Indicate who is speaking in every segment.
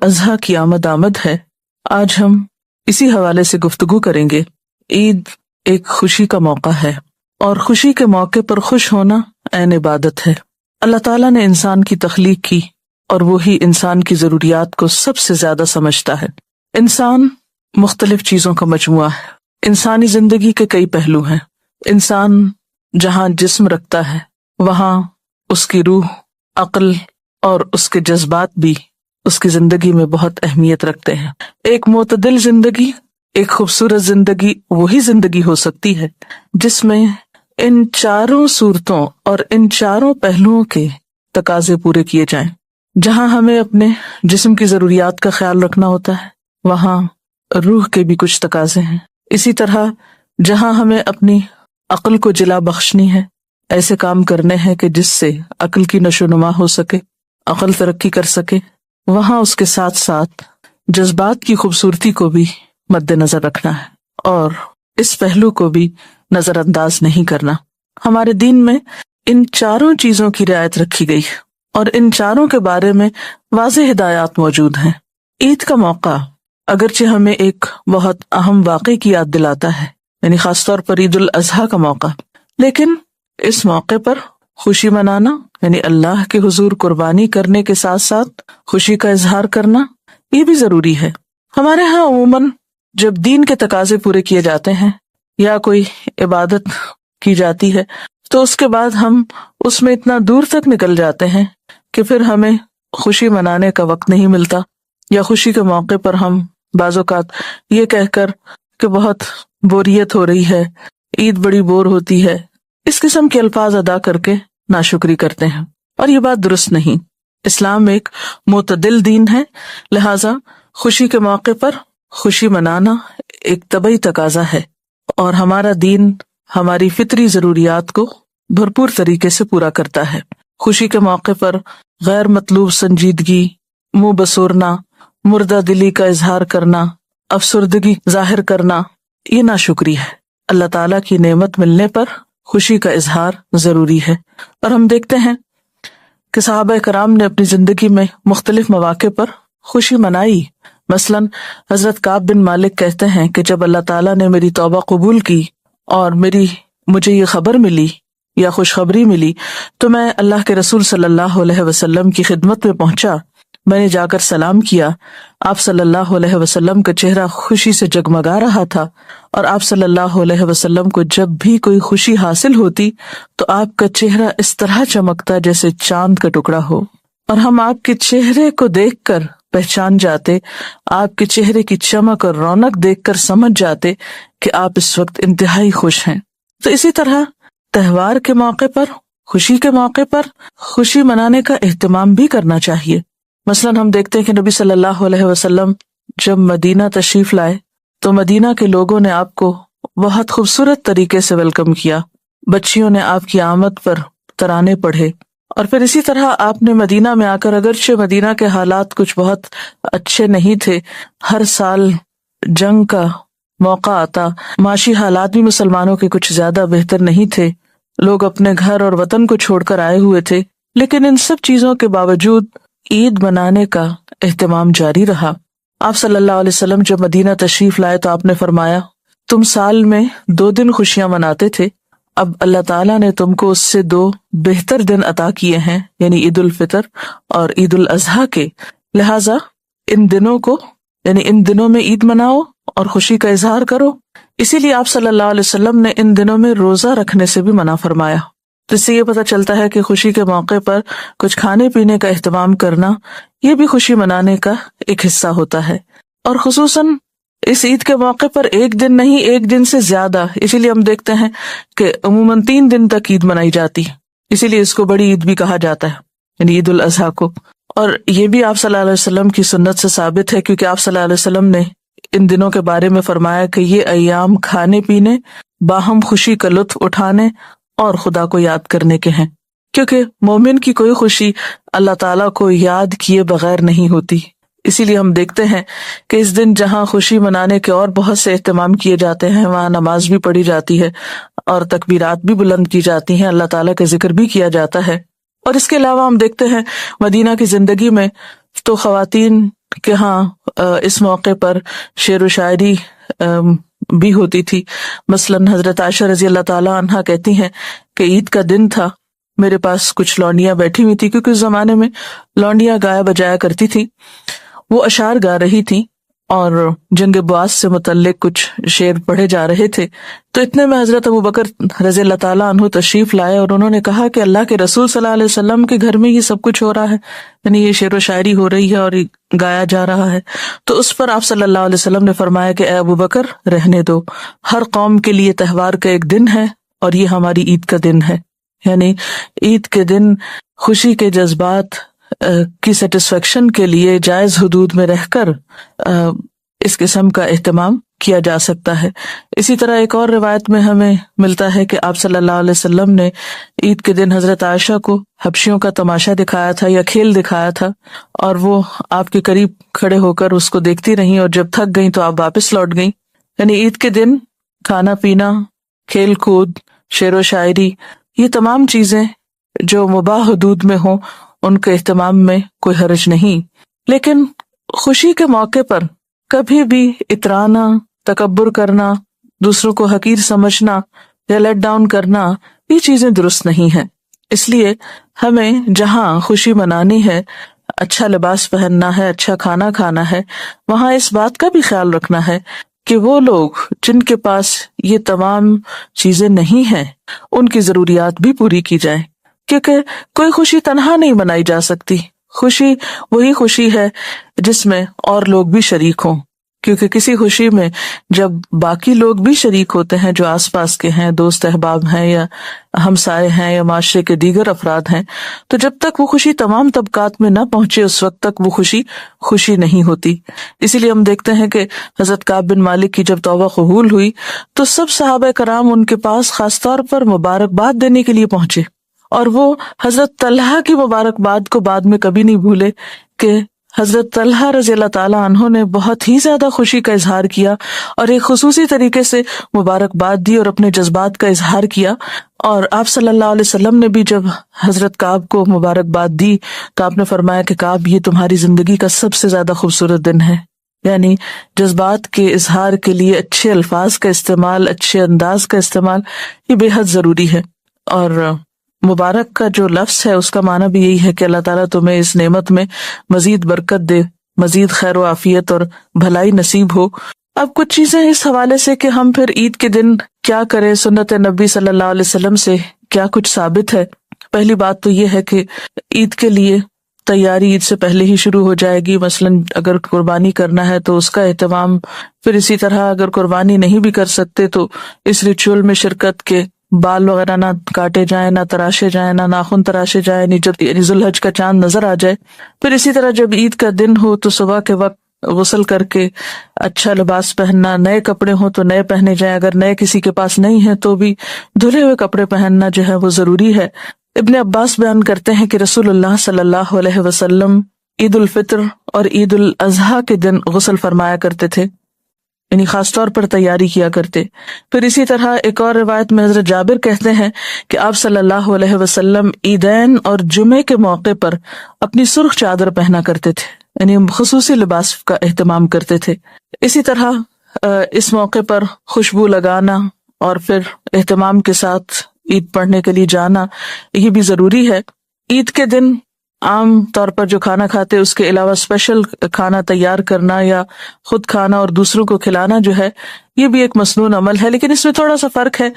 Speaker 1: الاضحیٰ کی آمد ہے۔ آج ہم اسی حوالے سے گفتگو کریں گے۔ عید ایک خوشی کا موقع ہے اور خوشی کے موقع پر خوش ہونا عین عبادت ہے۔ اللہ تعالیٰ نے انسان کی تخلیق کی اور وہی انسان کی ضروریات کو سب سے زیادہ سمجھتا ہے۔ انسان مختلف چیزوں کا مجموعہ ہے۔ انسانی زندگی کے کئی پہلو ہیں۔ انسان جہاں جسم رکھتا ہے وہاں اس کی روح، عقل اور اس کے جذبات بھی اس کی زندگی میں بہت اہمیت رکھتے ہیں۔ ایک معتدل زندگی، ایک خوبصورت زندگی وہی زندگی ہو سکتی ہے جس میں ان چاروں صورتوں اور ان چاروں پہلوؤں کے تقاضے پورے کیے جائیں۔ جہاں ہمیں اپنے جسم کی ضروریات کا خیال رکھنا ہوتا ہے وہاں روح کے بھی کچھ تقاضے ہیں۔ اسی طرح جہاں ہمیں اپنی عقل کو جلا بخشنی ہے، ایسے کام کرنے ہیں کہ جس سے عقل کی نشو و نما ہو سکے، عقل ترقی کر سکے، وہاں اس کے ساتھ ساتھ جذبات کی خوبصورتی کو بھی مد نظر رکھنا ہے اور اس پہلو کو بھی نظر انداز نہیں کرنا۔ ہمارے دین میں ان چاروں چیزوں کی رعایت رکھی گئی اور ان چاروں کے بارے میں واضح ہدایات موجود ہیں۔ عید کا موقع اگرچہ ہمیں ایک بہت اہم واقعے کی یاد دلاتا ہے، یعنی خاص طور پر عید الاضحیٰ کا موقع، لیکن اس موقع پر خوشی منانا یعنی اللہ کے حضور قربانی کرنے کے ساتھ ساتھ خوشی کا اظہار کرنا یہ بھی ضروری ہے۔ ہمارے ہاں عموماً جب دین کے تقاضے پورے کیے جاتے ہیں یا کوئی عبادت کی جاتی ہے تو اس کے بعد ہم اس میں اتنا دور تک نکل جاتے ہیں کہ پھر ہمیں خوشی منانے کا وقت نہیں ملتا، یا خوشی کے موقع پر ہم بعض اوقات یہ کہہ کر کہ بہت بوریت ہو رہی ہے، عید بڑی بور ہوتی ہے، اس قسم کے الفاظ ادا کر کے ناشکری کرتے ہیں، اور یہ بات درست نہیں۔ اسلام ایک معتدل دین ہے، لہذا خوشی کے موقع پر خوشی منانا ایک طبعی تقاضا ہے، اور ہمارا دین ہماری فطری ضروریات کو بھرپور طریقے سے پورا کرتا ہے۔ خوشی کے موقع پر غیر مطلوب سنجیدگی، منہ بسورنا، مردہ دلی کا اظہار کرنا، افسردگی ظاہر کرنا یہ ناشکری ہے۔ اللہ تعالیٰ کی نعمت ملنے پر خوشی کا اظہار ضروری ہے، اور ہم دیکھتے ہیں کہ صحابہ کرام نے اپنی زندگی میں مختلف مواقع پر خوشی منائی۔ مثلاً حضرت کعب بن مالک کہتے ہیں کہ جب اللہ تعالیٰ نے میری توبہ قبول کی اور مجھے یہ خبر ملی یا خوشخبری ملی تو میں اللہ کے رسول صلی اللہ علیہ وسلم کی خدمت میں پہنچا۔ میں نے جا کر سلام کیا، آپ صلی اللہ علیہ وسلم کا چہرہ خوشی سے جگمگا رہا تھا، اور آپ صلی اللہ علیہ وسلم کو جب بھی کوئی خوشی حاصل ہوتی تو آپ کا چہرہ اس طرح چمکتا جیسے چاند کا ٹکڑا ہو، اور ہم آپ کے چہرے کو دیکھ کر پہچان جاتے، آپ کے چہرے کی چمک اور رونق دیکھ کر سمجھ جاتے کہ آپ اس وقت انتہائی خوش ہیں۔ تو اسی طرح تہوار کے موقع پر، خوشی کے موقع پر خوشی منانے کا اہتمام بھی کرنا چاہیے۔ مثلاً ہم دیکھتے ہیں کہ نبی صلی اللہ علیہ وسلم جب مدینہ تشریف لائے تو مدینہ کے لوگوں نے آپ کو بہت خوبصورت طریقے سے ویلکم کیا، بچیوں نے آپ کی آمد پر ترانے پڑھے، اور پھر اسی طرح آپ نے مدینہ میں آ کر، اگرچہ مدینہ کے حالات کچھ بہت اچھے نہیں تھے، ہر سال جنگ کا موقع آتا، معاشی حالات بھی مسلمانوں کے کچھ زیادہ بہتر نہیں تھے، لوگ اپنے گھر اور وطن کو چھوڑ کر آئے ہوئے تھے، لیکن ان سب چیزوں کے باوجود عید منانے کا اہتمام جاری رہا۔ آپ صلی اللہ علیہ وسلم جب مدینہ تشریف لائے تو آپ نے فرمایا، تم سال میں 2 دن خوشیاں مناتے تھے، اب اللہ تعالیٰ نے تم کو اس سے 2 بہتر دن عطا کیے ہیں، یعنی عید الفطر اور عید الاضحیٰ کے، لہٰذا ان دنوں کو، یعنی ان دنوں میں عید مناؤ اور خوشی کا اظہار کرو۔ اسی لیے آپ صلی اللہ علیہ وسلم نے ان دنوں میں روزہ رکھنے سے بھی منع فرمایا۔ تو اس سے یہ پتہ چلتا ہے کہ خوشی کے موقع پر کچھ کھانے پینے کا اہتمام کرنا یہ بھی خوشی منانے کا ایک حصہ ہوتا ہے، اور خصوصاً اس عید کے موقع پر 1 دن نہیں، 1 دن سے زیادہ، اسی لیے ہم دیکھتے ہیں کہ عموماً 3 دن تک عید منائی جاتی ہے، اسی لیے اس کو بڑی عید بھی کہا جاتا ہے، یعنی عید الاضحیٰ کو۔ اور یہ بھی آپ صلی اللہ علیہ وسلم کی سنت سے ثابت ہے، کیونکہ آپ صلی اللہ علیہ وسلم نے ان دنوں کے بارے میں فرمایا کہ یہ ایام کھانے پینے، باہم خوشی کا لطف اٹھانے اور خدا کو یاد کرنے کے ہیں، کیونکہ مومن کی کوئی خوشی اللہ تعالیٰ کو یاد کیے بغیر نہیں ہوتی۔ اسی لیے ہم دیکھتے ہیں کہ اس دن جہاں خوشی منانے کے اور بہت سے اہتمام کیے جاتے ہیں، وہاں نماز بھی پڑھی جاتی ہے اور تکبیرات بھی بلند کی جاتی ہیں، اللہ تعالیٰ کا ذکر بھی کیا جاتا ہے۔ اور اس کے علاوہ ہم دیکھتے ہیں مدینہ کی زندگی میں تو خواتین کہ ہاں اس موقع پر شعر و شاعری بھی ہوتی تھی. مثلاً حضرت عائشہ رضی اللہ تعالیٰ عنہا کہتی ہیں کہ عید کا دن تھا، میرے پاس کچھ لونڈیاں بیٹھی ہوئی تھی، کیونکہ اس زمانے میں لونڈیاں گایا بجایا کرتی تھی. وہ اشعار گا رہی تھی اور جنگ بعاث سے متعلق کچھ شعر پڑھے جا رہے تھے. تو اتنے میں حضرت ابوبکر رضی اللہ تعالیٰ عنہ تشریف لائے اور انہوں نے کہا کہ اللہ کے رسول صلی اللہ علیہ وسلم کے گھر میں یہ سب کچھ ہو رہا ہے، یعنی یہ شعر و شاعری ہو رہی ہے اور گایا جا رہا ہے. تو اس پر آپ صلی اللہ علیہ وسلم نے فرمایا کہ اے ابوبکر رہنے دو، ہر قوم کے لیے تہوار کا ایک دن ہے اور یہ ہماری عید کا دن ہے. یعنی عید کے دن خوشی کے جذبات کی سیٹسفیکشن کے لیے جائز حدود میں رہ کر اس قسم کا اہتمام کیا جا سکتا ہے. اسی طرح ایک اور روایت میں ہمیں ملتا ہے کہ آپ صلی اللہ علیہ وسلم نے عید کے دن حضرت عائشہ کو حبشیوں کا تماشا دکھایا تھا یا کھیل دکھایا تھا، اور وہ آپ کے قریب کھڑے ہو کر اس کو دیکھتی رہیں اور جب تھک گئیں تو آپ واپس لوٹ گئیں. یعنی عید کے دن کھانا پینا، کھیل کود، شعر و شاعری، یہ تمام چیزیں جو مباح حدود میں ہوں ان کے اہتمام میں کوئی حرج نہیں. لیکن خوشی کے موقع پر کبھی بھی اترانا، تکبر کرنا، دوسروں کو حقیر سمجھنا یا لیٹ ڈاؤن کرنا، یہ چیزیں درست نہیں ہیں. اس لیے ہمیں جہاں خوشی منانی ہے، اچھا لباس پہننا ہے، اچھا کھانا کھانا ہے، وہاں اس بات کا بھی خیال رکھنا ہے کہ وہ لوگ جن کے پاس یہ تمام چیزیں نہیں ہیں ان کی ضروریات بھی پوری کی جائیں، کیونکہ کوئی خوشی تنہا نہیں منائی جا سکتی. خوشی وہی خوشی ہے جس میں اور لوگ بھی شریک ہوں، کیونکہ کسی خوشی میں جب باقی لوگ بھی شریک ہوتے ہیں جو آس پاس کے ہیں، دوست احباب ہیں یا ہمسائے ہیں یا معاشرے کے دیگر افراد ہیں، تو جب تک وہ خوشی تمام طبقات میں نہ پہنچے اس وقت تک وہ خوشی نہیں ہوتی. اسی لیے ہم دیکھتے ہیں کہ حضرت کعب بن مالک کی جب توبہ قبول ہوئی تو سب صحابہ کرام ان کے پاس خاص طور پر مبارکباد دینے کے لیے پہنچے، اور وہ حضرت طلحہ کی مبارکباد کو بعد میں کبھی نہیں بھولے کہ حضرت طلحہ رضی اللہ تعالیٰ عنہ نے بہت ہی زیادہ خوشی کا اظہار کیا اور ایک خصوصی طریقے سے مبارکباد دی اور اپنے جذبات کا اظہار کیا. اور آپ صلی اللہ علیہ وسلم نے بھی جب حضرت کعب کو مبارکباد دی تو آپ نے فرمایا کہ کعب یہ تمہاری زندگی کا سب سے زیادہ خوبصورت دن ہے. یعنی جذبات کے اظہار کے لیے اچھے الفاظ کا استعمال، اچھے انداز کا استعمال یہ بے حد ضروری ہے. اور مبارک کا جو لفظ ہے اس کا معنی بھی یہی ہے کہ اللہ تعالیٰ تمہیں اس نعمت میں مزید برکت دے، مزید خیر و عافیت اور بھلائی نصیب ہو. اب کچھ چیزیں اس حوالے سے کہ ہم پھر عید کے دن کیا کریں، سنت نبی صلی اللہ علیہ وسلم سے کیا کچھ ثابت ہے. پہلی بات تو یہ ہے کہ عید کے لیے تیاری عید سے پہلے ہی شروع ہو جائے گی. مثلاً اگر قربانی کرنا ہے تو اس کا اہتمام، پھر اسی طرح اگر قربانی نہیں بھی کر سکتے تو اس ریچول میں شرکت کے بال وغیرہ نہ کاٹے جائیں، نہ تراشے جائیں، نہ ناخن تراشے جائیں، جب ذوالحج کا چاند نظر آ جائے. پھر اسی طرح جب عید کا دن ہو تو صبح کے وقت غسل کر کے اچھا لباس پہننا، نئے کپڑے ہوں تو نئے پہنے جائیں، اگر نئے کسی کے پاس نہیں ہیں تو بھی دھلے ہوئے کپڑے پہننا جو ہے وہ ضروری ہے. ابن عباس بیان کرتے ہیں کہ رسول اللہ صلی اللہ علیہ وسلم عید الفطر اور عید الاضحیٰ کے دن غسل فرمایا کرتے تھے، یعنی خاص طور پر تیاری کیا کرتے. پھر اسی طرح ایک اور روایت میں حضرت جابر کہتے ہیں کہ آپ صلی اللہ علیہ وسلم عیدین اور جمعے کے موقع پر اپنی سرخ چادر پہنا کرتے تھے، یعنی خصوصی لباس کا اہتمام کرتے تھے. اسی طرح اس موقع پر خوشبو لگانا اور پھر اہتمام کے ساتھ عید پڑھنے کے لیے جانا یہ بھی ضروری ہے. عید کے دن عام طور پر جو کھانا کھاتے اس کے علاوہ اسپیشل کھانا تیار کرنا یا خود کھانا اور دوسروں کو کھلانا جو ہے یہ بھی ایک مسنون عمل ہے، لیکن اس میں تھوڑا سا فرق ہے.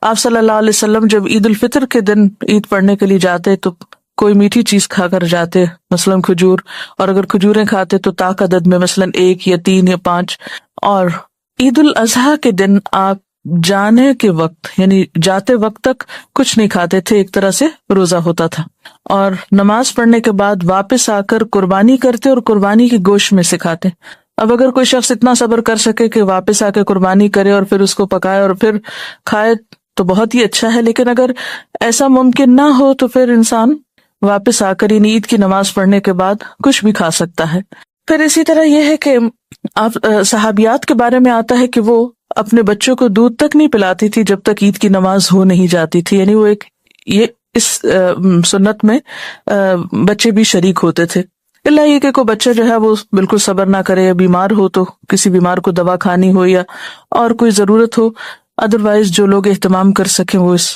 Speaker 1: آپ صلی اللہ علیہ وسلم جب عید الفطر کے دن عید پڑھنے کے لیے جاتے تو کوئی میٹھی چیز کھا کر جاتے، مثلاً کھجور، اور اگر کھجوریں کھاتے تو طاق عدد میں مثلاً 1 یا 3 یا 5. اور عید الاضحیٰ کے دن آپ جانے کے وقت یعنی جاتے وقت تک کچھ نہیں کھاتے تھے، ایک طرح سے روزہ ہوتا تھا، اور نماز پڑھنے کے بعد واپس آ کر قربانی کرتے اور قربانی کے گوشت میں سے کھاتے. اب اگر کوئی شخص اتنا صبر کر سکے کہ واپس آ کے قربانی کرے اور پھر اس کو پکائے اور پھر کھائے تو بہت ہی اچھا ہے، لیکن اگر ایسا ممکن نہ ہو تو پھر انسان واپس آ کر عید کی نماز پڑھنے کے بعد کچھ بھی کھا سکتا ہے. پھر اسی طرح یہ ہے کہ آپ صحابیات کے بارے میں آتا ہے کہ وہ اپنے بچوں کو دودھ تک نہیں پلاتی تھی جب تک عید کی نماز ہو نہیں جاتی تھی، یعنی وہ اس سنت میں بچے بھی شریک ہوتے تھے. اللہ یہ کہ کوئی بچہ جو ہے وہ بالکل صبر نہ کرے، یا بیمار ہو تو کسی بیمار کو دوا کھانی ہو یا اور کوئی ضرورت ہو، ادروائز جو لوگ اہتمام کر سکیں وہ اس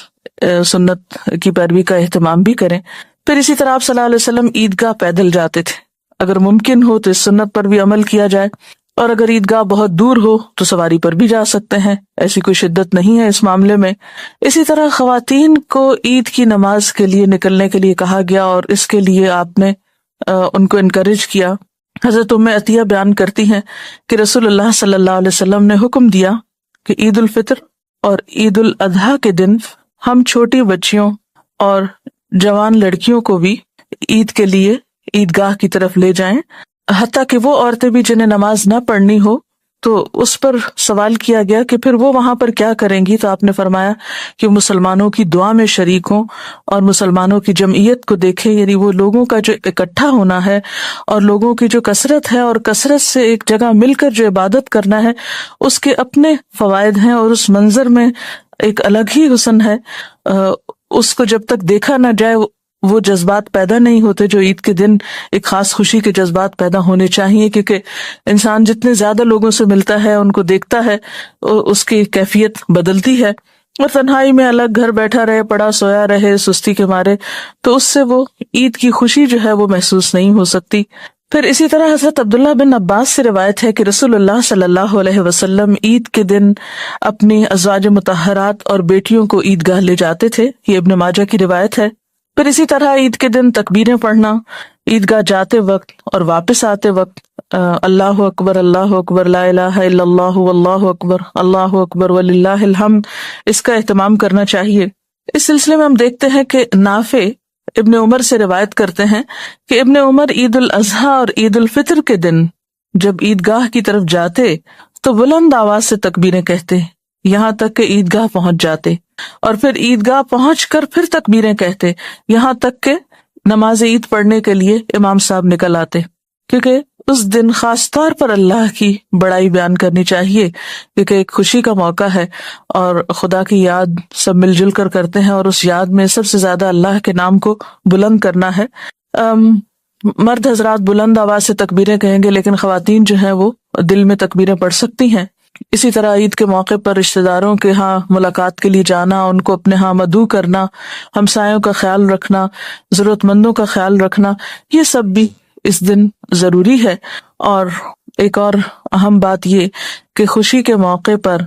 Speaker 1: سنت کی پیروی کا اہتمام بھی کریں۔ پھر اسی طرح آپ صلی اللہ علیہ وسلم عیدگاہ پیدل جاتے تھے، اگر ممکن ہو تو اس سنت پر بھی عمل کیا جائے، اور اگر عیدگاہ بہت دور ہو تو سواری پر بھی جا سکتے ہیں، ایسی کوئی شدت نہیں ہے اس معاملے میں۔ اسی طرح خواتین کو عید کی نماز کے لیے نکلنے کے لیے کہا گیا، اور اس کے لیے آپ نے ان کو انکریج کیا۔ حضرت ام عطیہ بیان کرتی ہیں کہ رسول اللہ صلی اللہ علیہ وسلم نے حکم دیا کہ عید الفطر اور عید الاضحیٰ کے دن ہم چھوٹی بچیوں اور جوان لڑکیوں کو بھی عید کے لیے عیدگاہ کی طرف لے جائیں، حتیٰ کہ وہ عورتیں بھی جنہیں نماز نہ پڑھنی ہو۔ تو اس پر سوال کیا گیا کہ پھر وہ وہاں پر کیا کریں گی، تو آپ نے فرمایا کہ مسلمانوں کی دعا میں شریک ہوں اور مسلمانوں کی جمعیت کو دیکھیں، یعنی وہ لوگوں کا جو اکٹھا ہونا ہے اور لوگوں کی جو کثرت ہے، اور کثرت سے ایک جگہ مل کر جو عبادت کرنا ہے، اس کے اپنے فوائد ہیں، اور اس منظر میں ایک الگ ہی حسن ہے۔ اس کو جب تک دیکھا نہ جائے وہ جذبات پیدا نہیں ہوتے جو عید کے دن ایک خاص خوشی کے جذبات پیدا ہونے چاہیے، کیونکہ انسان جتنے زیادہ لوگوں سے ملتا ہے، ان کو دیکھتا ہے، اس کی کیفیت بدلتی ہے، اور تنہائی میں الگ گھر بیٹھا رہے، پڑا سویا رہے سستی کے مارے، تو اس سے وہ عید کی خوشی جو ہے وہ محسوس نہیں ہو سکتی۔ پھر اسی طرح حضرت عبداللہ بن عباس سے روایت ہے کہ رسول اللہ صلی اللہ علیہ وسلم عید کے دن اپنی ازواج مطہرات اور بیٹیوں کو عیدگاہ لے جاتے تھے، یہ ابن ماجہ کی روایت ہے۔ پھر اسی طرح عید کے دن تکبیریں پڑھنا، عیدگاہ جاتے وقت اور واپس آتے وقت اللہ اکبر لا الہ الا اللہ اللہ اکبر وللہ الحمد، اس کا اہتمام کرنا چاہیے۔ اس سلسلے میں ہم دیکھتے ہیں کہ نافع ابن عمر سے روایت کرتے ہیں کہ ابن عمر عید الاضحیٰ اور عید الفطر کے دن جب عیدگاہ کی طرف جاتے تو بلند آواز سے تکبیریں کہتے یہاں تک کہ عیدگاہ پہنچ جاتے، اور پھر عیدگاہ پہنچ کر پھر تکبیریں کہتے یہاں تک کہ نماز عید پڑھنے کے لیے امام صاحب نکل آتے، کیونکہ اس دن خاص طور پر اللہ کی بڑائی بیان کرنی چاہیے، کیونکہ ایک خوشی کا موقع ہے اور خدا کی یاد سب مل جل کر کرتے ہیں، اور اس یاد میں سب سے زیادہ اللہ کے نام کو بلند کرنا ہے۔ مرد حضرات بلند آواز سے تکبیریں کہیں گے، لیکن خواتین جو ہیں وہ دل میں تکبیریں پڑھ سکتی ہیں۔ اسی طرح عید کے موقع پر رشتہ داروں کے ہاں ملاقات کے لیے جانا، ان کو اپنے ہاں مدعو کرنا، ہمسایوں کا خیال رکھنا، ضرورت مندوں کا خیال رکھنا، یہ سب بھی اس دن ضروری ہے۔ اور ایک اور اہم بات یہ کہ خوشی کے موقع پر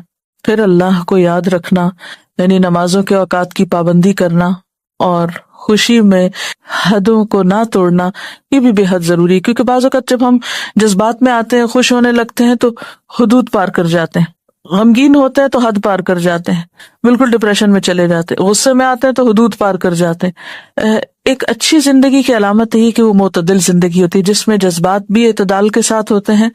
Speaker 1: پھر اللہ کو یاد رکھنا، یعنی نمازوں کے اوقات کی پابندی کرنا اور خوشی میں حدوں کو نہ توڑنا، یہ بھی بے حد ضروری ہے، کیونکہ بعض اوقات جب ہم جذبات میں آتے ہیں، خوش ہونے لگتے ہیں تو حدود پار کر جاتے ہیں، غمگین ہوتے ہیں تو حد پار کر جاتے ہیں، بالکل ڈپریشن میں چلے جاتے ہیں، غصے میں آتے ہیں تو حدود پار کر جاتے ہیں۔ ایک اچھی زندگی کی علامت یہی کہ وہ معتدل زندگی ہوتی ہے، جس میں جذبات بھی اعتدال کے ساتھ ہوتے ہیں،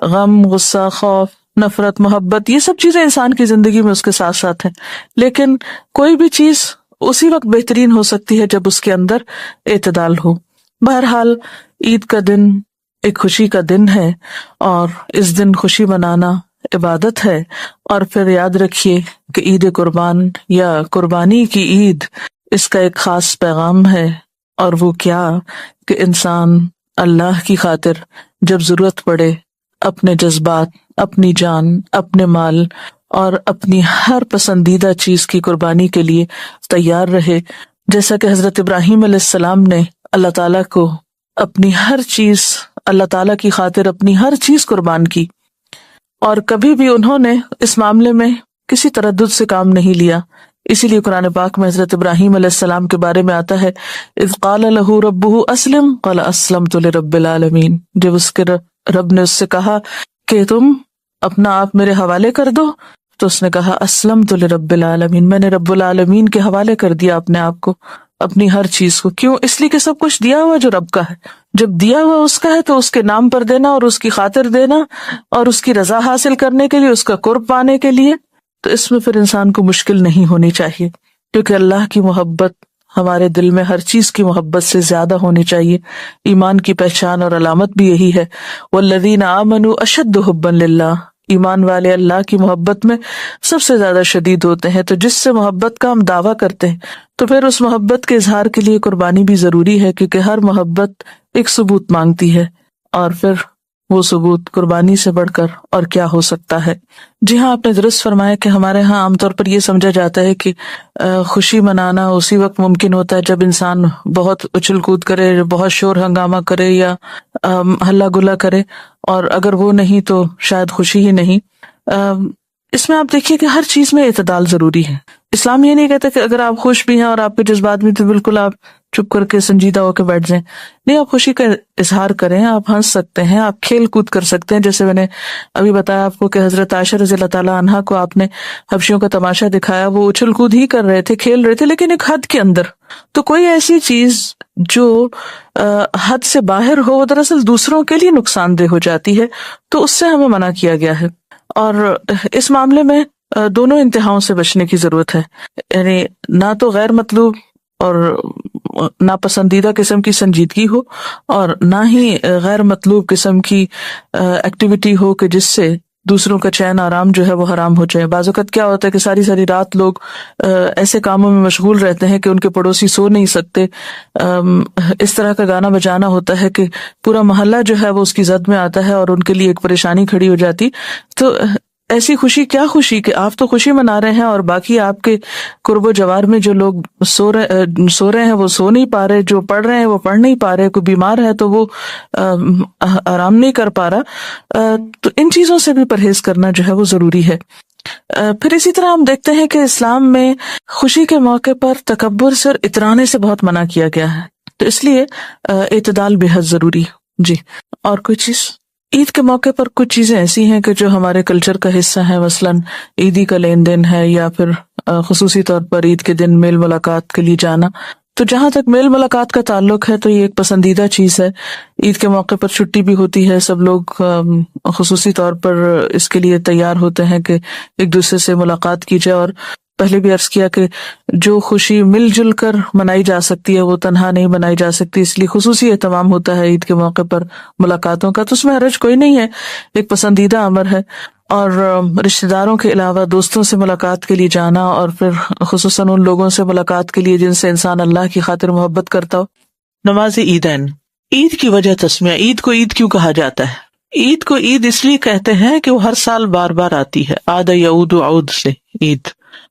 Speaker 1: غم، غصہ، خوف، نفرت، محبت، یہ سب چیزیں انسان کی زندگی میں اس کے ساتھ ساتھ ہیں، لیکن کوئی بھی چیز اسی وقت بہترین ہو سکتی ہے جب اس کے اندر اعتدال ہو۔ بہرحال عید کا دن ایک خوشی کا دن ہے، اور اس دن خوشی منانا عبادت ہے۔ اور پھر یاد رکھیے کہ عید قربان یا قربانی کی عید، اس کا ایک خاص پیغام ہے، اور وہ کیا کہ انسان اللہ کی خاطر جب ضرورت پڑے اپنے جذبات، اپنی جان، اپنے مال اور اپنی ہر پسندیدہ چیز کی قربانی کے لیے تیار رہے، جیسا کہ حضرت ابراہیم علیہ السلام نے اللہ تعالیٰ کو اپنی ہر چیز، اللہ تعالیٰ کی خاطر اپنی ہر چیز قربان کی، اور کبھی بھی انہوں نے اس معاملے میں کسی تردد سے کام نہیں لیا۔ اسی لیے قرآن پاک میں حضرت ابراہیم علیہ السلام کے بارے میں آتا ہے اذ قال له ربه اسلم قال اسلمت لرب العالمین، جب اس کے رب نے اس سے کہا کہ تم اپنا آپ میرے حوالے کر دو، تو اس نے کہا اسلمت لرب العالمین، میں نے رب العالمین کے حوالے کر دیا اپنے آپ کو، اپنی ہر چیز کو۔ کیوں؟ اس لیے کہ سب کچھ دیا ہوا جو رب کا ہے، جب دیا ہوا اس کا ہے تو اس کے نام پر دینا اور اس کی خاطر دینا اور اس کی رضا حاصل کرنے کے لیے، اس کا قرب پانے کے لیے، تو اس میں پھر انسان کو مشکل نہیں ہونی چاہیے، کیونکہ اللہ کی محبت ہمارے دل میں ہر چیز کی محبت سے زیادہ ہونی چاہیے۔ ایمان کی پہچان اور علامت بھی یہی ہے، والذین آمنوا اشد حبا للہ، ایمان والے اللہ کی محبت میں سب سے زیادہ شدید ہوتے ہیں۔ تو جس سے محبت کا ہم دعویٰ کرتے ہیں تو پھر اس محبت کے اظہار کے لیے قربانی بھی ضروری ہے، کیونکہ ہر محبت ایک ثبوت مانگتی ہے، اور پھر وہ ثبوت قربانی سے بڑھ کر اور کیا ہو سکتا ہے۔ جی ہاں، آپ نے درست فرمایا کہ ہمارے ہاں عام طور پر یہ سمجھا جاتا ہے کہ خوشی منانا اسی وقت ممکن ہوتا ہے جب انسان بہت اچھل کود کرے، بہت شور ہنگامہ کرے یا ہلا گلا کرے، اور اگر وہ نہیں تو شاید خوشی ہی نہیں۔ اس میں آپ دیکھیے کہ ہر چیز میں اعتدال ضروری ہے۔ اسلام یہ نہیں کہتا کہ اگر آپ خوش بھی ہیں اور آپ کے جذبات بھی تو بالکل آپ چپ کر کے سنجیدہ ہو کے بیٹھ جائیں، نہیں، آپ خوشی کا اظہار کریں، آپ ہنس سکتے ہیں، آپ کھیل کود کر سکتے ہیں، جیسے میں نے ابھی بتایا آپ کو کہ حضرت عائشہ رضی اللہ تعالیٰ عنہا کو آپ نے حبشیوں کا تماشا دکھایا، وہ اچھل کود ہی کر رہے تھے، کھیل رہے تھے، لیکن ایک حد کے اندر۔ تو کوئی ایسی چیز جو حد سے باہر ہو وہ دراصل دوسروں کے لیے نقصان دہ ہو جاتی ہے، تو اس سے ہمیں منع کیا گیا ہے۔ اور اس معاملے میں دونوں انتہاؤں سے بچنے کی ضرورت ہے، یعنی نہ تو غیر مطلوب اور ناپسندیدہ قسم کی سنجیدگی ہو، اور نہ ہی غیر مطلوب قسم کی ایکٹیویٹی ہو کہ جس سے دوسروں کا چین آرام جو ہے وہ حرام ہو جائے۔ بعض اوقات کیا ہوتا ہے کہ ساری ساری رات لوگ ایسے کاموں میں مشغول رہتے ہیں کہ ان کے پڑوسی سو نہیں سکتے، اس طرح کا گانا بجانا ہوتا ہے کہ پورا محلہ جو ہے وہ اس کی زد میں آتا ہے اور ان کے لیے ایک پریشانی کھڑی ہو جاتی۔ تو ایسی خوشی، کیا خوشی کہ آپ تو خوشی منا رہے ہیں اور باقی آپ کے قرب و جوار میں جو لوگ سو رہے ہیں وہ سو نہیں پا رہے، جو پڑھ رہے ہیں وہ پڑھ نہیں پا رہے، کوئی بیمار ہے تو وہ آرام نہیں کر پا رہا۔ تو ان چیزوں سے بھی پرہیز کرنا جو ہے وہ ضروری ہے۔ پھر اسی طرح ہم دیکھتے ہیں کہ اسلام میں خوشی کے موقع پر تکبر سے اور اترانے سے بہت منع کیا گیا ہے، تو اس لیے اعتدال بے حد ضروری ہے۔ جی، اور کوئی چیز؟ عید کے موقع پر کچھ چیزیں ایسی ہیں کہ جو ہمارے کلچر کا حصہ ہیں، مثلاً عیدی کا لین دین ہے، یا پھر خصوصی طور پر عید کے دن میل ملاقات کے لیے جانا۔ تو جہاں تک میل ملاقات کا تعلق ہے تو یہ ایک پسندیدہ چیز ہے۔ عید کے موقع پر چھٹی بھی ہوتی ہے، سب لوگ خصوصی طور پر اس کے لیے تیار ہوتے ہیں کہ ایک دوسرے سے ملاقات کی جائے، اور پہلے بھی عرض کیا کہ جو خوشی مل جل کر منائی جا سکتی ہے وہ تنہا نہیں منائی جا سکتی، اس لیے خصوصی اہتمام ہوتا ہے عید کے موقع پر ملاقاتوں کا۔ تو اس میں حرج کوئی نہیں ہے، ایک پسندیدہ امر ہے۔ اور رشتہ داروں کے علاوہ دوستوں سے ملاقات کے لیے جانا، اور پھر خصوصاً ان لوگوں سے ملاقات کے لیے جن سے انسان اللہ کی خاطر محبت کرتا ہو۔ نماز عیدین، عید کی وجہ تسمیہ، عید کو عید کیوں کہا جاتا ہے؟ عید کو عید اس لیے کہتے ہیں کہ وہ ہر سال بار بار آتی ہے، عاد یعود عود سے عید،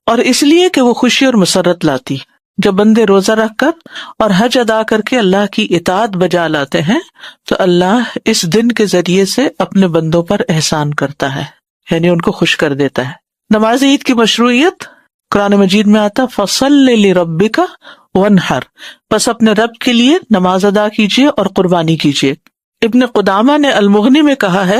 Speaker 1: اور اس لیے کہ وہ خوشی اور مسرت لاتی۔ جب بندے روزہ رکھ کر اور حج ادا کر کے اللہ کی اطاعت بجا لاتے ہیں تو اللہ اس دن کے ذریعے سے اپنے بندوں پر احسان کرتا ہے، یعنی ان کو خوش کر دیتا ہے۔ نماز عید کی مشروعیت قرآن مجید میں آتا فَصَلِّ لِرَبِّكَ وَانْحَرْ، بس اپنے رب کے لیے نماز ادا کیجیے اور قربانی کیجیے۔ ابن قدامہ نے المغنی میں کہا ہے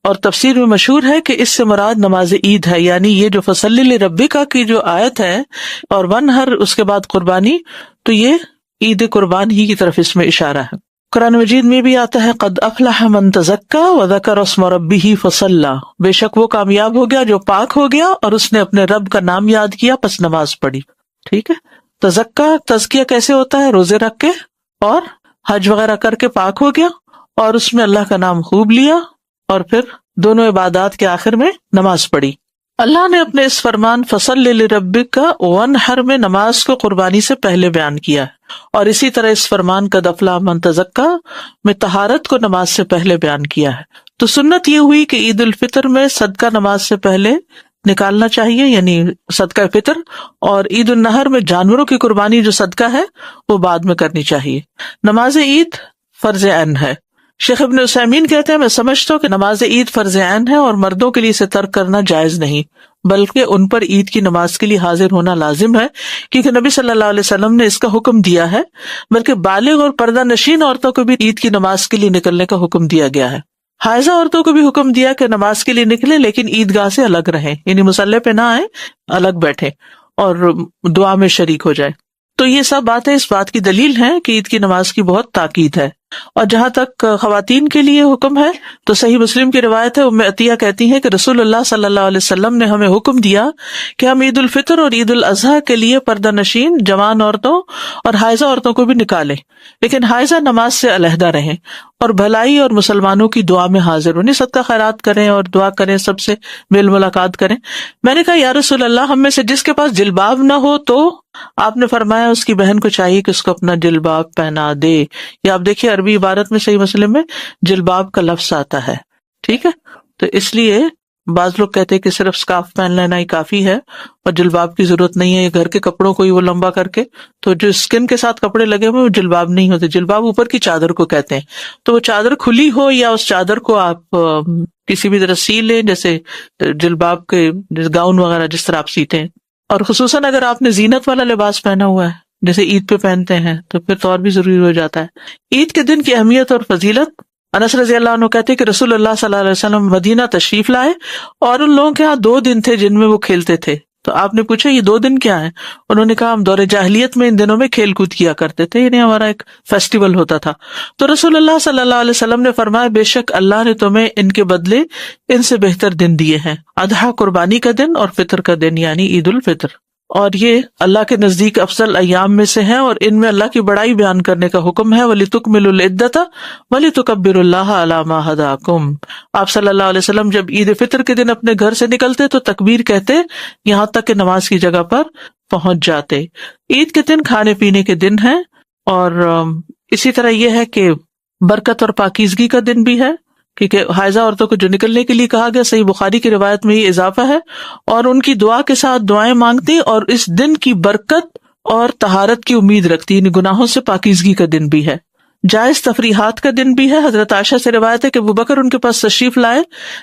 Speaker 1: اور تفسیر میں مشہور ہے کہ اس سے مراد نماز عید ہے، یعنی یہ جو فَصَلِّ لِرَبِّكَ کی جو آیت ہے اور وَانْحَرْ اس کے بعد قربانی، تو یہ عید قربان ہی کی طرف اس میں اشارہ ہے۔ قرآن مجید میں بھی آتا ہے قد افلح من تزکا وذکر اسم ربہ فصلی، بے شک وہ کامیاب ہو گیا جو پاک ہو گیا اور اس نے اپنے رب کا نام یاد کیا پس نماز پڑھی۔ ٹھیک ہے، تزکا، تزکیہ کیسے ہوتا ہے؟ روزے رکھ کے اور حج وغیرہ کر کے پاک ہو گیا اور اس میں اللہ کا نام خوب لیا، اور پھر دونوں عبادات کے آخر میں نماز پڑھی۔ اللہ نے اپنے اس فرمان فصل لربک وانحر میں نماز کو قربانی سے پہلے بیان کیا ہے، اور اسی طرح اس فرمان قد افلح من تزکا میں طہارت کو نماز سے پہلے بیان کیا ہے۔ تو سنت یہ ہوئی کہ عید الفطر میں صدقہ نماز سے پہلے نکالنا چاہیے، یعنی صدقہ فطر، اور عید النحر میں جانوروں کی قربانی جو صدقہ ہے وہ بعد میں کرنی چاہیے۔ نماز عید فرض عین ہے۔ شیخ ابن عثیمین کہتے ہیں میں سمجھتا ہوں کہ نماز عید فرض عین ہے اور مردوں کے لیے اسے ترک کرنا جائز نہیں، بلکہ ان پر عید کی نماز کے لیے حاضر ہونا لازم ہے، کیونکہ نبی صلی اللہ علیہ وسلم نے اس کا حکم دیا ہے، بلکہ بالغ اور پردہ نشین عورتوں کو بھی عید کی نماز کے لیے نکلنے کا حکم دیا گیا ہے۔ حائضہ عورتوں کو بھی حکم دیا کہ نماز کے لیے نکلیں لیکن عیدگاہ سے الگ رہیں، یعنی مصلی پہ نہ آئیں، الگ بیٹھیں اور دعا میں شریک ہو جائیں۔ تو یہ سب باتیں اس بات کی دلیل ہیں کہ عید کی نماز کی بہت تاکید ہے۔ اور جہاں تک خواتین کے لیے حکم ہے تو صحیح مسلم کی روایت ہے، ام عطیہ کہتی ہیں کہ رسول اللہ صلی اللہ علیہ وسلم نے ہمیں حکم دیا کہ ہم عید الفطر اور عید الاضحیٰ کے لیے پردہ نشین جوان عورتوں اور حائضہ عورتوں کو بھی نکالیں، لیکن حائضہ نماز سے علیحدہ رہیں اور بھلائی اور مسلمانوں کی دعا میں حاضر ہوں، صدقہ خیرات کریں اور دعا کریں، سب سے میل ملاقات کریں۔ میں نے کہا یا رسول اللہ، ہم میں سے جس کے پاس جلباب نہ ہو تو آپ نے فرمایا اس کی بہن کو چاہیے کہ اس کو اپنا جلباب پہنا دے. یا آپ دیکھیے عربی عبارت میں صحیح مسلم میں جلباب کا لفظ آتا ہے. ٹھیک ہے، تو اس لیے بعض لوگ کہتے ہیں کہ صرف اسکارف پہن لینا ہی کافی ہے اور جلباب کی ضرورت نہیں ہے. یہ گھر کے کپڑوں کو ہی وہ لمبا کر کے، تو جو اسکن کے ساتھ کپڑے لگے ہوئے وہ جلباب نہیں ہوتے. جلباب اوپر کی چادر کو کہتے ہیں. تو وہ چادر کھلی ہو یا اس چادر کو آپ کسی بھی طرح سی لیں، جیسے جلباب کے گاؤن وغیرہ جس طرح آپ سیتے ہیں. اور خصوصاً اگر آپ نے زینت والا لباس پہنا ہوا ہے جیسے عید پہ پہنتے ہیں تو پھر تو اور بھی ضروری ہو جاتا ہے. عید کے دن کی اہمیت اور فضیلت. انس رضی اللہ عنہ کہتے کہ رسول اللہ صلی اللہ علیہ وسلم مدینہ تشریف لائے اور ان لوگوں کے ہاں 2 دن تھے جن میں وہ کھیلتے تھے. تو آپ نے پوچھا یہ 2 دن کیا ہے؟ انہوں نے کہا ہم دور جاہلیت میں ان دنوں میں کھیل کود کیا کرتے تھے، یعنی ہمارا ایک فیسٹیول ہوتا تھا. تو رسول اللہ صلی اللہ علیہ وسلم نے فرمایا بے شک اللہ نے تمہیں ان کے بدلے ان سے بہتر دن دیے ہیں، اضحیٰ قربانی کا دن اور فطر کا دن یعنی عید الفطر. اور یہ اللہ کے نزدیک افضل ایام میں سے ہیں اور ان میں اللہ کی بڑائی بیان کرنے کا حکم ہے. وَلِتُكْمِلُوا الْعِدَّةَ وَلِتُكَبِّرُوا اللَّهَ عَلَى مَا هَدَاكُمْ. آپ صلی اللہ علیہ وسلم جب عید فطر کے دن اپنے گھر سے نکلتے تو تکبیر کہتے یہاں تک کہ نماز کی جگہ پر پہنچ جاتے. عید کے دن کھانے پینے کے دن ہیں اور اسی طرح یہ ہے کہ برکت اور پاکیزگی کا دن بھی ہے، کیونکہ حائضہ عورتوں کو جو نکلنے کے لیے کہا گیا صحیح بخاری کی روایت میں یہ اضافہ ہے. اور ان کی دعا کے ساتھ دعائیں مانگتی اور اس دن کی برکت اور طہارت کی امید رکھتی، یعنی گناہوں سے پاکیزگی کا دن بھی ہے. جائز تفریحات کا دن بھی ہے. حضرت عائشہ سے روایت ہے کہ ابوبکر ان کے پاس تشریف لائے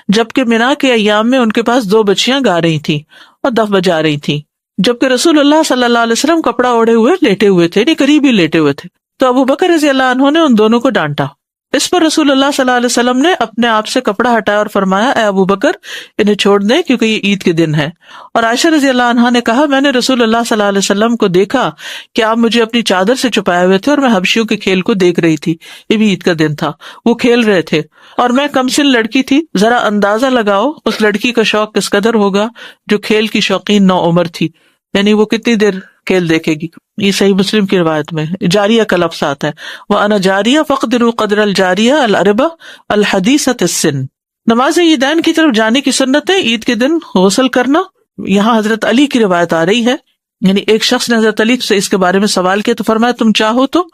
Speaker 1: جبکہ منا کے ایام میں ان کے پاس 2 بچیاں گا رہی تھیں اور دف بجا رہی تھیں، جبکہ رسول اللہ صلی اللہ علیہ وسلم کپڑا اوڑے ہوئے لیٹے ہوئے تھے، یعنی قریب ہی لیٹے ہوئے تھے. تو ابوبکر رضی اللہ عنہ نے ان دونوں کو ڈانٹا. اس پر رسول اللہ صلی اللہ علیہ وسلم نے اپنے آپ سے کپڑا ہٹایا اور فرمایا اے ابوبکر انہیں چھوڑ دیں کیونکہ یہ عید کے دن ہے. اور عائشہ رضی اللہ عنہا نے کہا میں نے رسول اللہ صلی اللہ علیہ وسلم کو دیکھا کہ آپ مجھے اپنی چادر سے چھپائے ہوئے تھے اور میں حبشیوں کے کھیل کو دیکھ رہی تھی. یہ بھی عید کا دن تھا، وہ کھیل رہے تھے اور میں کم سن لڑکی تھی. ذرا اندازہ لگاؤ اس لڑکی کا شوق کس قدر ہوگا جو کھیل کی شوقین نوعمر تھی، یعنی وہ کتنی دیر کھیل دیکھے گی. یہ صحیح مسلم کی روایت میں جاریہ کا لفظ آتا ہے وَأَنَا جَارِيَةٌ فَاقْدِرُوا قَدْرَ الْجَارِيَةِ الْأَرْبَةِ الْحَدِيثَةِ السِّنِّ. نماز عیدین کی طرف جانے کی سنت ہے. عید کے دن غسل کرنا. یہاں حضرت علی کی روایت آ رہی ہے، یعنی ایک شخص نے حضرت علی سے اس کے بارے میں سوال کیا تو فرمایا تم چاہو تو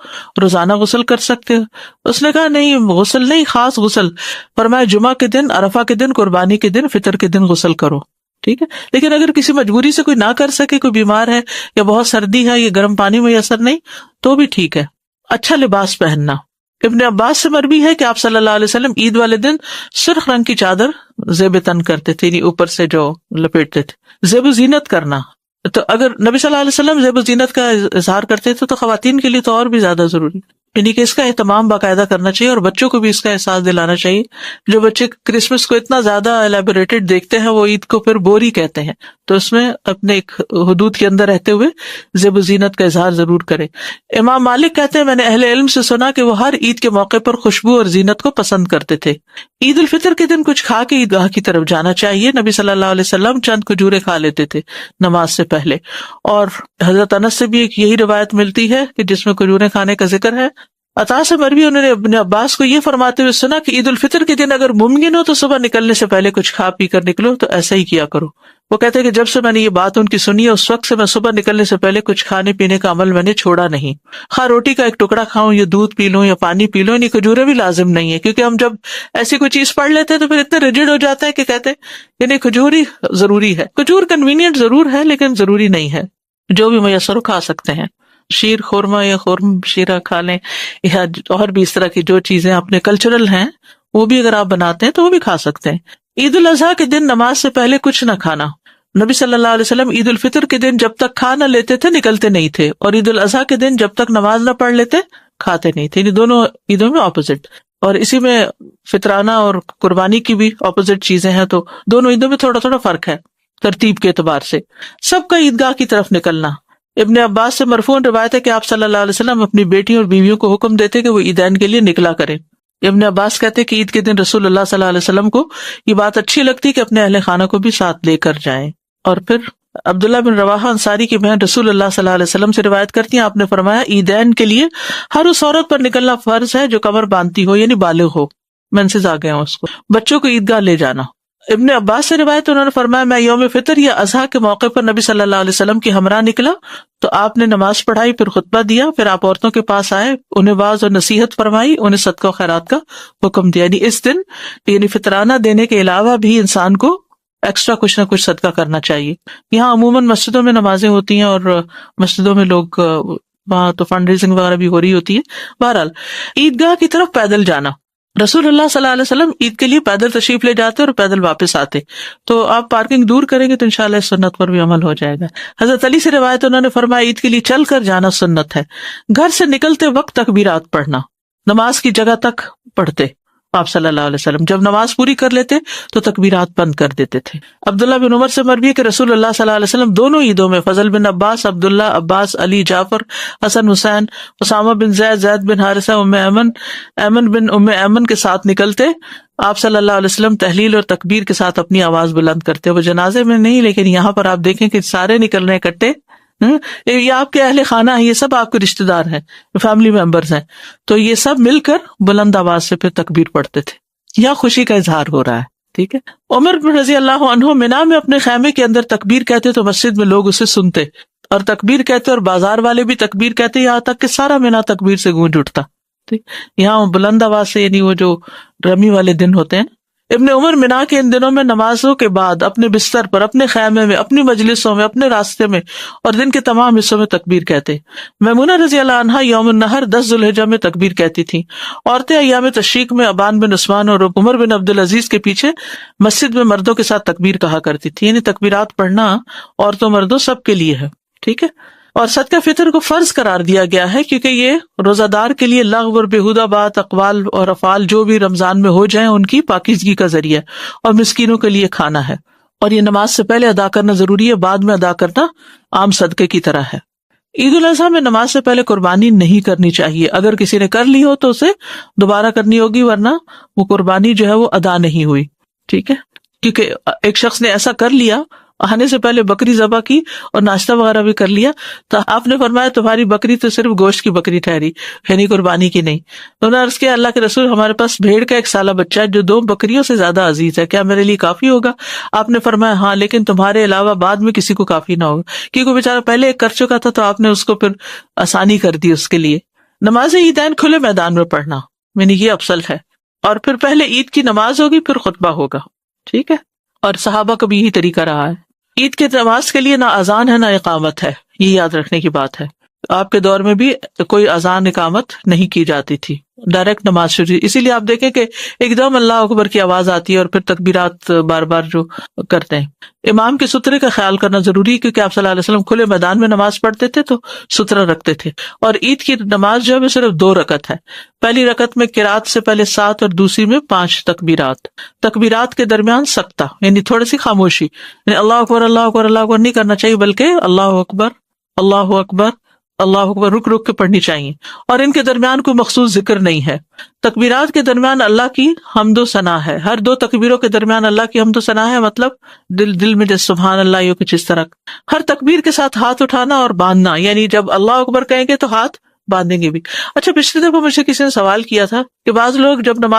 Speaker 1: روزانہ غسل کر سکتے ہو. اس نے کہا نہیں غسل نہیں، خاص غسل. فرمایا جمعہ کے دن، عرفہ کے دن، قربانی کے دن، فطر کے دن غسل کرو. ٹھیک ہے، لیکن اگر کسی مجبوری سے کوئی نہ کر سکے، کوئی بیمار ہے یا بہت سردی ہے یا گرم پانی میں اثر نہیں تو بھی ٹھیک ہے. اچھا لباس پہننا. ابن عباس سے مروی ہے کہ آپ صلی اللہ علیہ وسلم عید والے دن سرخ رنگ کی چادر زیب تن کرتے تھے، یعنی اوپر سے جو لپیٹتے تھے. زیب و زینت کرنا، تو اگر نبی صلی اللہ علیہ وسلم زیب و زینت کا اظہار کرتے تھے تو خواتین کے لیے تو اور بھی زیادہ ضروری، یعنی کہ اس کا اہتمام باقاعدہ کرنا چاہیے اور بچوں کو بھی اس کا احساس دلانا چاہیے. جو بچے کرسمس کو اتنا زیادہ ایلیبوریٹڈ دیکھتے ہیں وہ عید کو پھر بوری کہتے ہیں، تو اس میں اپنے ایک حدود کے اندر رہتے ہوئے زیب و زینت کا اظہار ضرور کریں. امام مالک کہتے ہیں میں نے اہل علم سے سنا کہ وہ ہر عید کے موقع پر خوشبو اور زینت کو پسند کرتے تھے. عید الفطر کے دن کچھ کھا کے عیدگاہ کی طرف جانا چاہیے. نبی صلی اللہ علیہ وسلم چند کھجورے کھا لیتے تھے نماز سے پہلے، اور حضرت انس سے بھی ایک یہی روایت ملتی ہے کہ جس میں کھجورے کھانے کا ذکر ہے. عطا سے مروی انہوں نے ابن عباس کو یہ فرماتے ہوئے سنا کہ عید الفطر کے دن اگر ممکن ہو تو صبح نکلنے سے پہلے کچھ کھا پی کر نکلو، تو ایسا ہی کیا کرو. وہ کہتے ہیں کہ جب سے میں نے یہ بات ان کی سنی ہے اس وقت سے میں صبح نکلنے سے پہلے کچھ کھانے پینے کا عمل میں نے چھوڑا نہیں. خواہ روٹی کا ایک ٹکڑا کھاؤں یا دودھ پی لوں یا پانی پی لوں، یعنی کھجورے بھی لازم نہیں ہے، کیونکہ ہم جب ایسی کوئی چیز پڑھ لیتے ہیں تو پھر اتنے ریجڈ ہو جاتے ہیں کہ کہتے ہیں یعنی کھجور ہی ضروری ہے. کھجور کنوینئنٹ ضرور ہے لیکن ضروری نہیں ہے. جو بھی میسر ہو کھا سکتے ہیں. شیر خورما یا خورم شیرہ کھا لیں، یا اور بھی اس طرح کی جو چیزیں اپنے کلچرل ہیں وہ بھی اگر آپ بناتے ہیں تو وہ بھی کھا سکتے ہیں. عید الاضحیٰ کے دن نماز سے پہلے کچھ نہ کھانا. نبی صلی اللہ علیہ وسلم عید الفطر کے دن جب تک کھا نہ لیتے تھے نکلتے نہیں تھے، اور عید الاضحیٰ کے دن جب تک نماز نہ پڑھ لیتے کھاتے نہیں تھے. یعنی دونوں عیدوں میں اپوزٹ، اور اسی میں فطرانہ اور قربانی کی بھی اپوزٹ چیزیں ہیں، تو دونوں عیدوں میں تھوڑا تھوڑا فرق ہے ترتیب کے اعتبار سے. سب کا عیدگاہ کی طرف نکلنا. ابن عباس سے مرفوع روایت ہے کہ آپ صلی اللہ علیہ وسلم اپنی بیٹیوں اور بیویوں کو حکم دیتے کہ وہ عیدین کے لیے نکلا کریں. ابن عباس کہتے کہ عید کے دن رسول اللہ صلی اللہ علیہ وسلم کو یہ بات اچھی لگتی کہ اپنے اہل خانہ کو بھی ساتھ لے کر جائیں. اور پھر عبداللہ بن رواحہ انصاری کی بہن رسول اللہ صلی اللہ علیہ وسلم سے روایت کرتی ہیں، آپ نے فرمایا عیدین کے لیے ہر اس عورت پر نکلنا فرض ہے جو کمر باندھتی ہو، یعنی بالغ ہو، منسز آ گئے ہوں اس کو. بچوں کو عیدگاہ لے جانا. ابن عباس سے روایت انہوں نے فرمایا میں یوم فطر یا اضحیٰ کے موقع پر نبی صلی اللہ علیہ وسلم کی ہمراہ نکلا تو آپ نے نماز پڑھائی، پھر خطبہ دیا، پھر آپ عورتوں کے پاس آئے، انہیں واعظ اور نصیحت فرمائی، انہیں صدقہ و خیرات کا حکم دیا. یعنی اس دن یعنی فطرانہ دینے کے علاوہ بھی انسان کو ایکسٹرا کچھ نہ کچھ صدقہ کرنا چاہیے. یہاں عموماً مسجدوں میں نمازیں ہوتی ہیں اور مسجدوں میں لوگ وہاں تو فنڈ ریزنگ وغیرہ بھی ہو رہی ہوتی ہے. بہرحال عیدگاہ کی طرف پیدل جانا، رسول اللہ صلی اللہ علیہ وسلم عید کے لیے پیدل تشریف لے جاتے اور پیدل واپس آتے، تو آپ پارکنگ دور کریں گے تو انشاءاللہ اس سنت پر بھی عمل ہو جائے گا. حضرت علی سے روایت انہوں نے فرمایا عید کے لیے چل کر جانا سنت ہے. گھر سے نکلتے وقت تکبیرات پڑھنا، نماز کی جگہ تک پڑھتے آپ صلی اللہ علیہ وسلم، جب نماز پوری کر لیتے تو تکبیرات بند کر دیتے تھے. عبداللہ بن عمر سے مروی ہے کہ رسول اللہ صلی اللہ علیہ وسلم دونوں عیدوں میں فضل بن عباس، عبداللہ، عباس، علی، جعفر، حسن، حسین، اسامہ بن زید، زید بن حارثہ، ام ایمن، ایمن بن ام ایمن کے ساتھ نکلتے. آپ صلی اللہ علیہ وسلم تحلیل اور تکبیر کے ساتھ اپنی آواز بلند کرتے. وہ جنازے میں نہیں، لیکن یہاں پر آپ دیکھیں کہ سارے نکل رہے اکٹھے، یہ آپ کے اہل خانہ ہیں، یہ سب آپ کے رشتے دار ہیں، فیملی ممبرز ہیں، تو یہ سب مل کر بلند آواز سے پھر تکبیر پڑھتے تھے. یہاں خوشی کا اظہار ہو رہا ہے. ٹھیک ہے. عمر بن رضی اللہ عنہ منا میں اپنے خیمے کے اندر تکبیر کہتے تو مسجد میں لوگ اسے سنتے، اور تکبیر کہتے اور بازار والے بھی تکبیر کہتے، یہاں تک کہ سارا منا تکبیر سے گونج اٹھتا. یہاں بلند آواز سے، یعنی وہ جو رمی والے دن ہوتے ہیں. ابن عمر منا کے ان دنوں میں نمازوں کے بعد اپنے بستر پر، اپنے خیمے میں، اپنی مجلسوں میں، اپنے راستے میں اور دن کے تمام حصوں میں تکبیر کہتے. میمونہ رضی اللہ عنہا یوم النحر 10 ذوالحجہ میں تکبیر کہتی تھی. عورتیں ایام تشریق میں ابان بن عثمان اور عمر بن عبدالعزیز کے پیچھے مسجد میں مردوں کے ساتھ تکبیر کہا کرتی تھی. یعنی تکبیرات پڑھنا عورتوں مردوں سب کے لیے ہے. ٹھیک ہے. اور صدقہ فطر کو فرض قرار دیا گیا ہے کیونکہ یہ روزہ دار کے لیے لغو اور بےہودہ بات، اقوال اور افعال جو بھی رمضان میں ہو جائیں ان کی پاکیزگی کا ذریعہ ہے، اور مسکینوں کے لیے کھانا ہے. اور یہ نماز سے پہلے ادا کرنا ضروری ہے، بعد میں ادا کرنا عام صدقے کی طرح ہے. عید الاضحیٰ میں نماز سے پہلے قربانی نہیں کرنی چاہیے. اگر کسی نے کر لی ہو تو اسے دوبارہ کرنی ہوگی، ورنہ وہ قربانی جو ہے وہ ادا نہیں ہوئی. ٹھیک ہے. کیونکہ ایک شخص نے ایسا کر لیا، آنے سے پہلے بکری ذبح کی اور ناشتہ وغیرہ بھی کر لیا، تو آپ نے فرمایا تمہاری بکری تو صرف گوشت کی بکری ٹھہری، یعنی قربانی کی نہیں. انہوں نے عرض کیا اللہ کے رسول ہمارے پاس بھیڑ کا 1 سالہ بچہ ہے جو 2 بکریوں سے زیادہ عزیز ہے، کیا میرے لیے کافی ہوگا؟ آپ نے فرمایا ہاں، لیکن تمہارے علاوہ بعد میں کسی کو کافی نہ ہوگا، کیونکہ بیچارہ پہلے ایک کر چکا تھا تو آپ نے اس کو پھر آسانی کر دی اس کے لیے. نماز عیدین کھلے میدان میں پڑھنا، یعنی یہ افضل ہے. اور پھر پہلے عید کی نماز ہوگی، پھر خطبہ ہوگا. ٹھیک ہے. اور صحابہ کا بھی یہی طریقہ رہا ہے. عید کے نماز کے لیے نہ اذان ہے نہ اقامت ہے، یہ یاد رکھنے کی بات ہے. آپ کے دور میں بھی کوئی اذان اقامت نہیں کی جاتی تھی، ڈائریکٹ نماز شروع. اسی لیے آپ دیکھیں کہ ایک دم اللہ اکبر کی آواز آتی ہے اور پھر تکبیرات بار بار جو کرتے ہیں. امام کے سترے کا خیال کرنا ضروری ہے کیونکہ آپ صلی اللہ علیہ وسلم کھلے میدان میں نماز پڑھتے تھے تو سترہ رکھتے تھے. اور عید کی نماز جو ہے صرف 2 رکعت ہے. پہلی رکعت میں قرات سے پہلے 7 اور دوسری میں 5 تکبیرات. تکبیرات کے درمیان سکتہ، یعنی تھوڑی سی خاموشی، یعنی اللہ اکبر اللہ اکبر اللہ اکبر نہیں کرنا چاہیے، بلکہ اللہ اکبر اللہ اکبر اللہ اکبر رک رک کے پڑھنی چاہیے. اور ان کے درمیان کوئی مخصوص ذکر نہیں ہے. تکبیرات کے درمیان اللہ کی حمد و ثنا ہے. ہر 2 تکبیروں کے درمیان اللہ کی حمد و ثنا ہے، مطلب دل میں جیسے سبحان اللہ یو کچھ اس طرح. ہر تکبیر کے ساتھ ہاتھ اٹھانا اور باندھنا، یعنی جب اللہ اکبر کہیں گے تو ہاتھ باندھیں گے بھی. اچھا، پچھلی دفعہ مجھ سے کسی نے سوال کیا تھا کہ بعض لوگ جب نماز